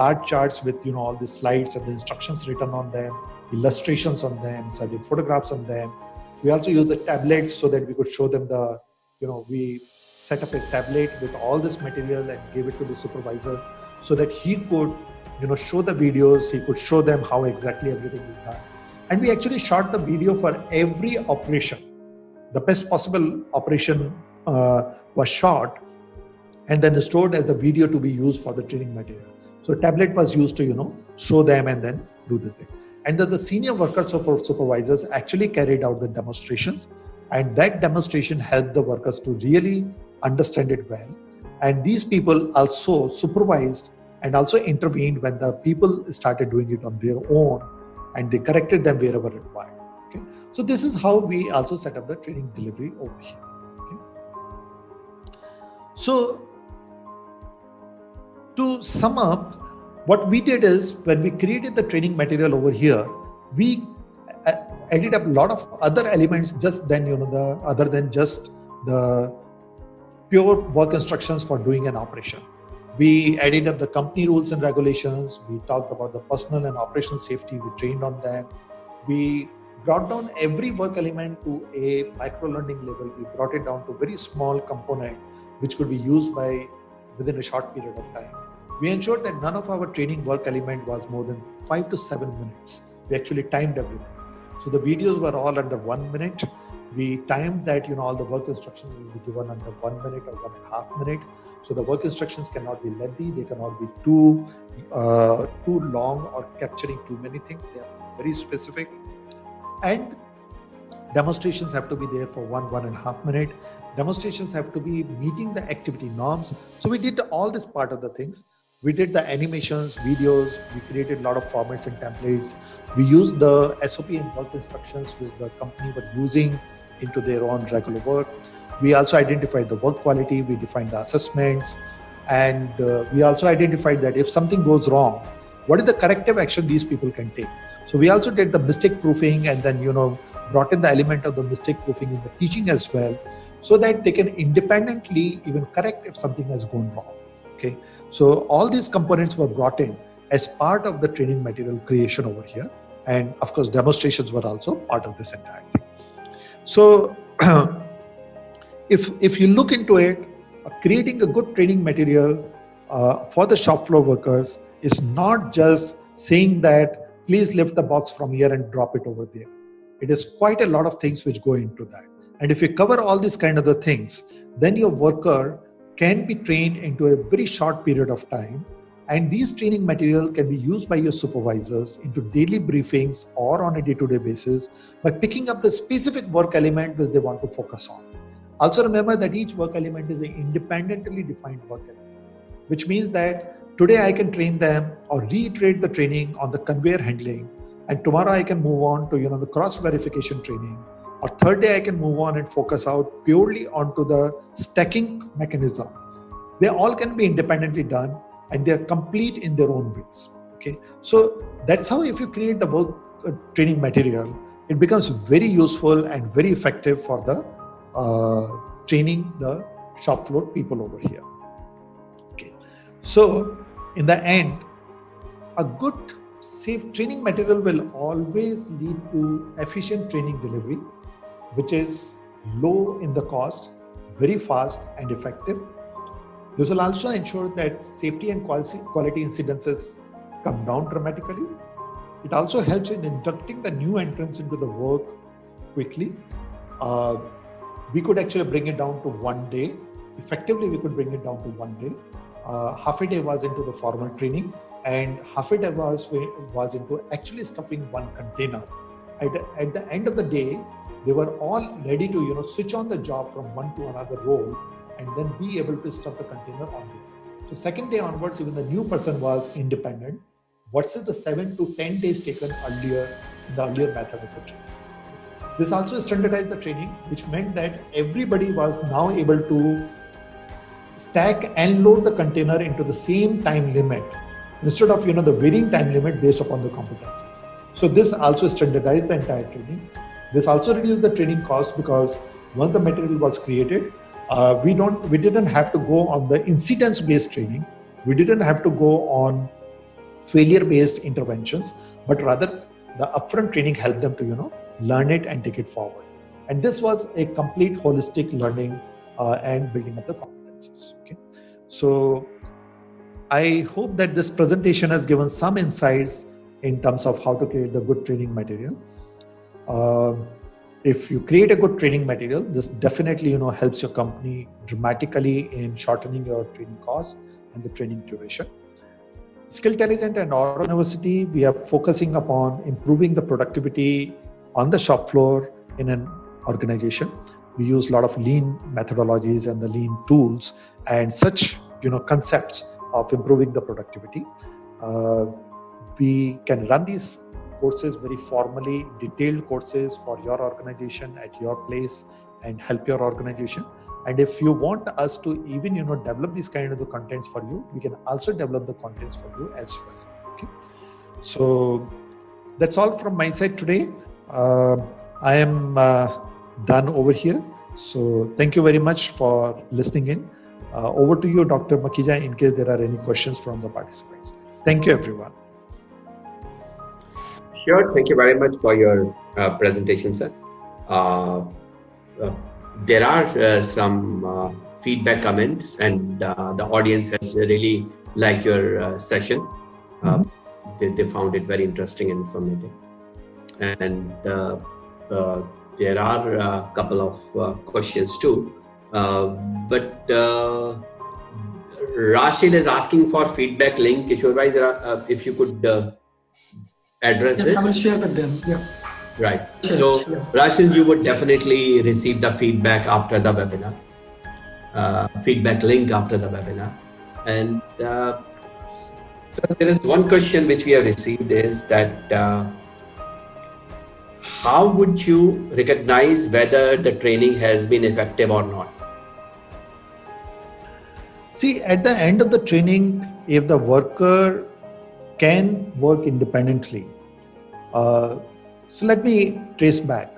large charts with all the slides and the instructions written on them, illustrations on them, certain photographs on them. We also use the tablets so that we could show them we set up a tablet with all this material and gave it to the supervisor so that he could show the videos, he could show them how exactly everything is done. And we actually shot the video for every operation. The best possible operation was shot and then stored as the video to be used for the training material. So tablet was used to show them and then do this thing. And the senior workers or supervisors actually carried out the demonstrations, and that demonstration helped the workers to really understand it well. And these people also supervised and also intervened when the people started doing it on their own, and they corrected them wherever required. Okay, so this is how we also set up the training delivery over here. Okay, so to sum up, what we did is, when we created the training material over here, we added up a lot of other elements just then, other than just the pure work instructions for doing an operation. We added up the company rules and regulations. We talked about the personal and operational safety. We trained on them. We brought down every work element to a micro-learning level. We brought it down to a very small component, which could be used within a short period of time. We ensured that none of our training work element was more than 5 to 7 minutes. We actually timed everything. So the videos were all under 1 minute. We timed that, all the work instructions will be given under 1 minute or 1.5 minutes. So the work instructions cannot be lengthy. They cannot be too long or capturing too many things. They are very specific. And demonstrations have to be there for 1.5 minutes. Demonstrations have to be meeting the activity norms. So we did all this part of the things. We did the animations, videos, we created a lot of formats and templates. We used the SOP and work instructions which the company were using into their own regular work. We also identified the work quality, we defined the assessments, and we also identified that if something goes wrong, what is the corrective action these people can take. So we also did the mistake proofing, and then brought in the element of the mistake proofing in the teaching as well, so that they can independently even correct if something has gone wrong. Okay, so all these components were brought in as part of the training material creation over here, and of course demonstrations were also part of this entire thing. So if you look into it, creating a good training material for the shop floor workers is not just saying that please lift the box from here and drop it over there. It is quite a lot of things which go into that. And if you cover all these kind of the things, then your worker can be trained into a very short period of time. And these training material can be used by your supervisors into daily briefings or on a day-to-day basis by picking up the specific work element which they want to focus on. Also remember that each work element is an independently defined work element, which means that today I can train them or reiterate the training on the conveyor handling, and tomorrow I can move on to the cross verification training, or third day I can move on and focus out purely onto the stacking mechanism. They all can be independently done, and they are complete in their own ways. Okay, so that's how, if you create the work training material, it becomes very useful and very effective for the training the shop floor people over here. Okay, so in the end, a good safe training material will always lead to efficient training delivery, which is low in the cost, very fast and effective. This will also ensure that safety and quality incidences come down dramatically. It also helps in inducting the new entrants into the work quickly. We could actually bring it down to 1 day. Effectively, we could bring it down to 1 day. Half a day was into the formal training, and half a day was into actually stuffing one container. At the end of the day, they were all ready to switch on the job from one to another role and then be able to stuff the container on there. So second day onwards, even the new person was independent versus the 7 to 10 days taken earlier in the earlier method of the training. This also standardized the training, which meant that everybody was now able to stack and load the container into the same time limit instead of the varying time limit based upon the competencies. So this also standardized the entire training. This also reduced the training cost because once the material was created, we didn't have to go on the incidence-based training. We didn't have to go on failure-based interventions, but rather the upfront training helped them to learn it and take it forward. And this was a complete holistic learning and building up the competencies. Okay, so I hope that this presentation has given some insights in terms of how to create the good training material. If you create a good training material, this definitely helps your company dramatically in shortening your training cost and the training duration. Skilltelligent and Aura University, we are focusing upon improving the productivity on the shop floor in an organization. We use a lot of lean methodologies and the lean tools and such concepts of improving the productivity. We can run these courses very formally, detailed courses for your organization at your place and help your organization. And if you want us to even develop these kind of the contents for you, we can also develop the contents for you as well. Okay, so that's all from my side today. I am done over here. So thank you very much for listening in. Over to you, Dr. Makhija, in case there are any questions from the participants. Thank you, everyone. Sure. Thank you very much for your presentation, sir. There are some feedback comments, and the audience has really liked your session. They found it very interesting and informative. And there are a couple of questions too. But Rashil is asking for feedback link. Kishore bhai, if you could address this. Yes, I will share with them. Yeah. Right. So, Rashil, you would definitely receive the feedback after the webinar. Feedback link after the webinar. And so there is one question which we have received is that how would you recognize whether the training has been effective or not? See, at the end of the training, if the worker can work independently, so let me trace back.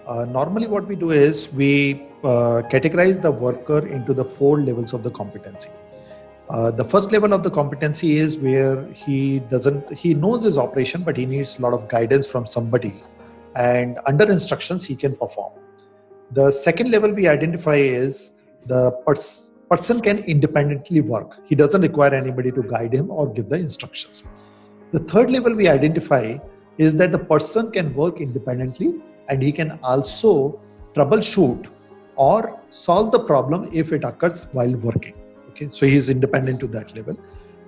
Normally what we do is we categorize the worker into the 4 levels of the competency. The first level of the competency is where he knows his operation, but he needs a lot of guidance from somebody, and under instructions he can perform. The second level we identify is the person can independently work. He doesn't require anybody to guide him or give the instructions. The third level we identify is that the person can work independently and he can also troubleshoot or solve the problem if it occurs while working. Okay, so he is independent to that level.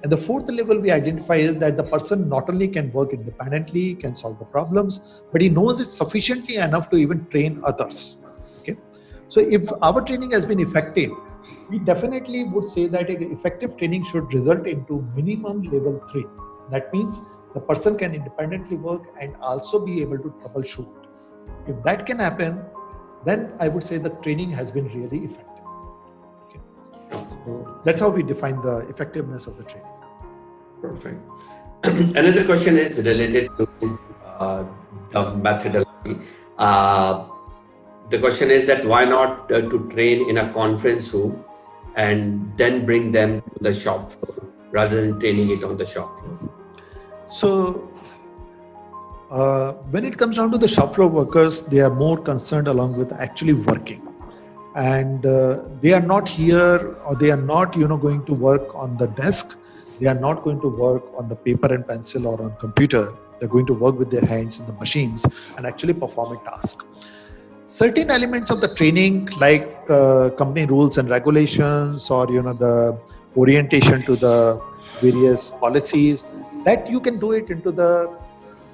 And the fourth level we identify is that the person not only can work independently, can solve the problems, but he knows it sufficiently enough to even train others. Okay, so if our training has been effective, we definitely would say that effective training should result into minimum level 3. That means the person can independently work and also be able to troubleshoot. If that can happen, then I would say the training has been really effective. Okay. So that's how we define the effectiveness of the training. Perfect. Another question is related to the methodology. The question is that why not to train in a conference room and then bring them to the shop floor rather than training it on the shop floor? So when it comes down to the shop floor workers, they are more concerned along with actually working. And they are not here, or they are not going to work on the desk. They are not going to work on the paper and pencil or on computer. They're going to work with their hands in the machines and actually perform a task. Certain elements of the training, like company rules and regulations, or the orientation to the various policies, that you can do it into the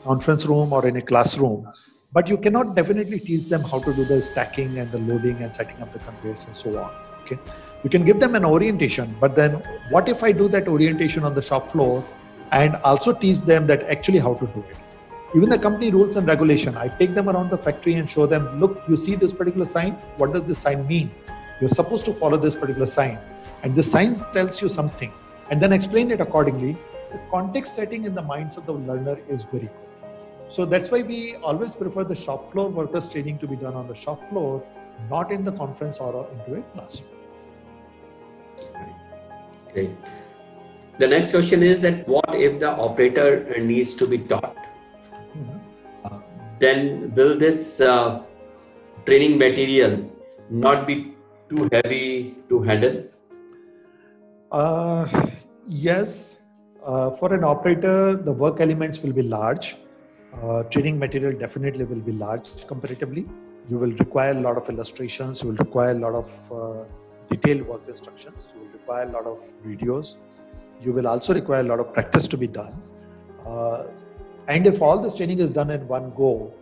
conference room or in a classroom, but you cannot definitely teach them how to do the stacking and the loading and setting up the conveyors and so on. Okay, you can give them an orientation, but then what if I do that orientation on the shop floor and also teach them that actually how to do it? Even the company rules and regulation, I take them around the factory and show them, look, you see this particular sign? What does this sign mean? You're supposed to follow this particular sign. And this sign tells you something. And then explain it accordingly. The context setting in the minds of the learner is very good. So that's why we always prefer the shop floor workers training to be done on the shop floor, not in the conference or into a classroom. Great. The next question is that what if the operator needs to be taught? Then will this training material not be too heavy to handle? Yes. For an operator, the work elements will be large. Training material definitely will be large comparatively. You will require a lot of illustrations. You will require a lot of detailed work instructions. You will require a lot of videos. You will also require a lot of practice to be done. And if all this training is done in one go,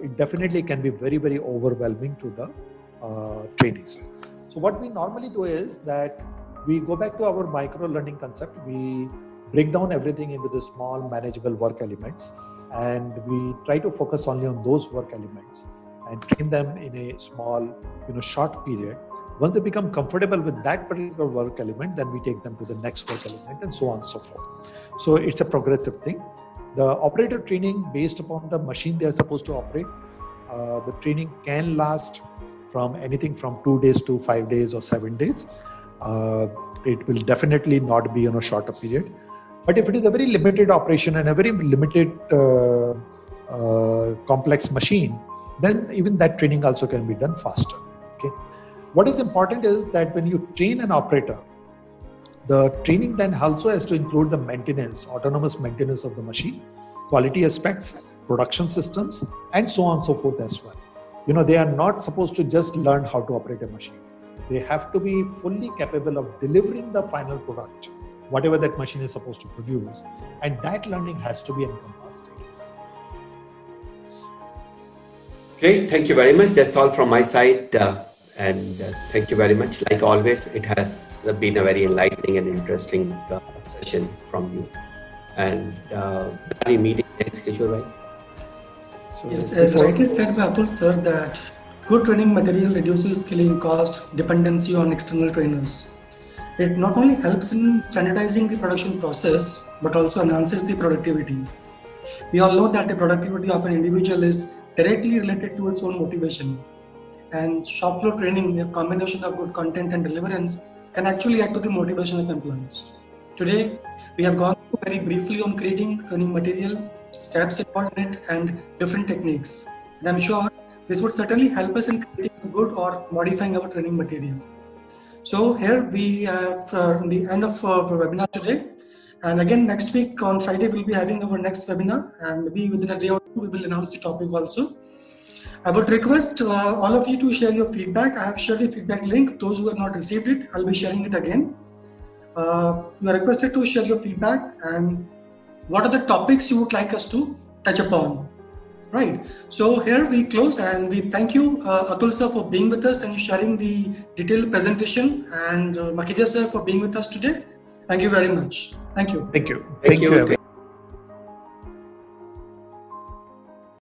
it definitely can be very, very overwhelming to the trainees. So what we normally do is that we go back to our micro learning concept. We break down everything into the small manageable work elements, and we try to focus only on those work elements and train them in a small, short period. Once they become comfortable with that particular work element, then we take them to the next work element and so on and so forth. So it's a progressive thing. The operator training based upon the machine they are supposed to operate, the training can last from anything from 2 days to 5 days or 7 days. It will definitely not be on a shorter period. But if it is a very limited operation and a very limited complex machine, then even that training also can be done faster. Okay. What is important is that when you train an operator, the training then also has to include the maintenance, autonomous maintenance of the machine, quality aspects, production systems, and so on and so forth as well. They are not supposed to just learn how to operate a machine. They have to be fully capable of delivering the final product, whatever that machine is supposed to produce. And that learning has to be encompassed. Great. Thank you very much. That's all from my side. And thank you very much. Like always, it has been a very enlightening and interesting session from you. And are we meeting next, Kishore bhai? So yes, as rightly said by Atul sir, that good training material reduces skilling cost, dependency on external trainers. It not only helps in standardizing the production process, but also enhances the productivity. We all know that the productivity of an individual is directly related to its own motivation. And shop floor training, if combination of good content and deliverance, can actually add to the motivation of employees. Today, we have gone through very briefly on creating training material, steps involved in it, and different techniques. And I'm sure this would certainly help us in creating a good or modifying our training material. So here we have the end of our webinar today. And again, next week on Friday, we'll be having our next webinar, and maybe within a day or two, we will announce the topic also. I would request all of you to share your feedback. I have shared the feedback link. Those who have not received it, I'll be sharing it again. You are requested to share your feedback and what are the topics you would like us to touch upon. Right. So here we close, and we thank you, Atul sir, for being with us and sharing the detailed presentation, and Makhija sir for being with us today. Thank you very much. Thank you. Thank you. Thank you.